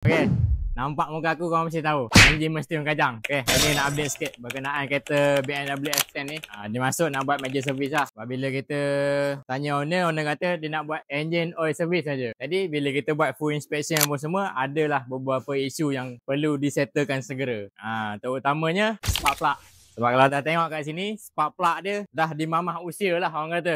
Okay, nampak muka aku kau mesti tahu enjin mesti orang kajang. Okay, ini nak update sikit berkenaan kereta BMW F10 ni. Dia masuk nak buat major service lah. Sebab bila kita tanya owner kata dia nak buat engine oil service saja. Jadi bila kita buat full inspection apa semua, adalah beberapa isu yang perlu disettlekan segera. Terutamanya spark plug. Sebab kalau tak tengok kat sini, spark plug dia dah dimamah usia lah orang kata.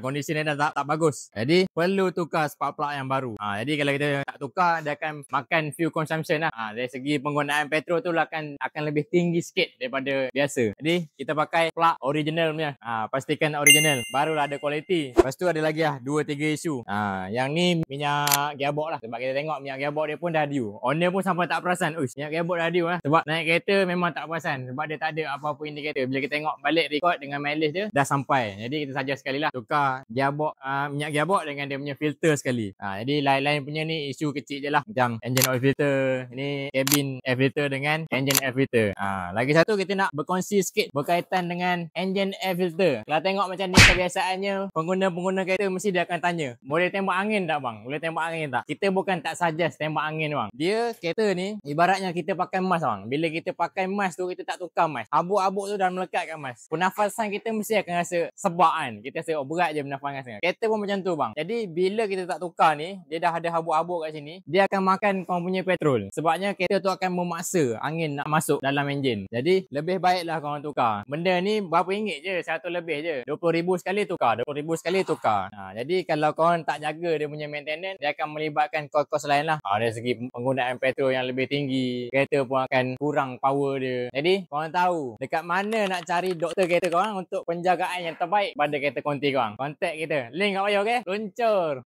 Kondisi dia dah tak bagus. Jadi perlu tukar spark plug yang baru. Jadi kalau kita tak tukar, dia akan makan fuel consumption lah. Dari segi penggunaan petrol tu lah akan lebih tinggi sikit daripada biasa. Jadi kita pakai plug original punya. Pastikan original. Barulah ada kualiti. Lepas tu ada lagi lah 2-3 isu. Yang ni minyak gearbox lah. Sebab kita tengok minyak gearbox dia pun dah due. Owner pun sampai tak perasan. Minyak gearbox dah due lah. Sebab naik kereta memang tak perasan. Sebab dia tak ada apa-apa indikator. Bila kita tengok balik record dengan mileage dia dah sampai. Jadi kita saja sekali lah tukar gearbox, minyak gearbox dengan dia punya filter sekali. Jadi lain-lain punya ni isu kecil je lah. Macam engine oil filter, ini cabin air filter dengan engine air filter. Lagi satu kita nak berkongsi sikit berkaitan dengan engine air filter. Kalau tengok macam ni kebiasaannya pengguna-pengguna kereta mesti dia akan tanya, boleh tembak angin tak bang? Boleh tembak angin tak? Kita bukan tak suggest tembak angin bang. Dia kereta ni ibaratnya kita pakai mask bang. Bila kita pakai mask tu kita tak tukar mask, habuk-habuk tu dah melekat kat mask. Pernafasan kita mesti akan rasa sebab kan. Kita rasa berat je pernafasan. Kereta pun macam tu bang. Jadi bila kita tak tukar ni, dia dah ada habuk-habuk kat sini, dia akan makan kau punya petrol. Sebabnya kereta tu akan memaksa angin nak masuk dalam enjin. Jadi lebih baiklah kau tukar. Benda ni berapa ringgit je, 100 lebih je. 20,000 sekali tukar, 20,000 sekali tukar. Jadi kalau kau tak jaga dia punya maintenance, dia akan melibatkan kos-kos lain lah. Dari segi penggunaan petrol yang lebih tinggi, kereta pun akan kurang power dia. Jadi korang tahu dekat mana nak cari doktor kereta korang untuk penjagaan yang terbaik pada kereta konti korang. Contact kita, link kat bawah, okay? Luncur.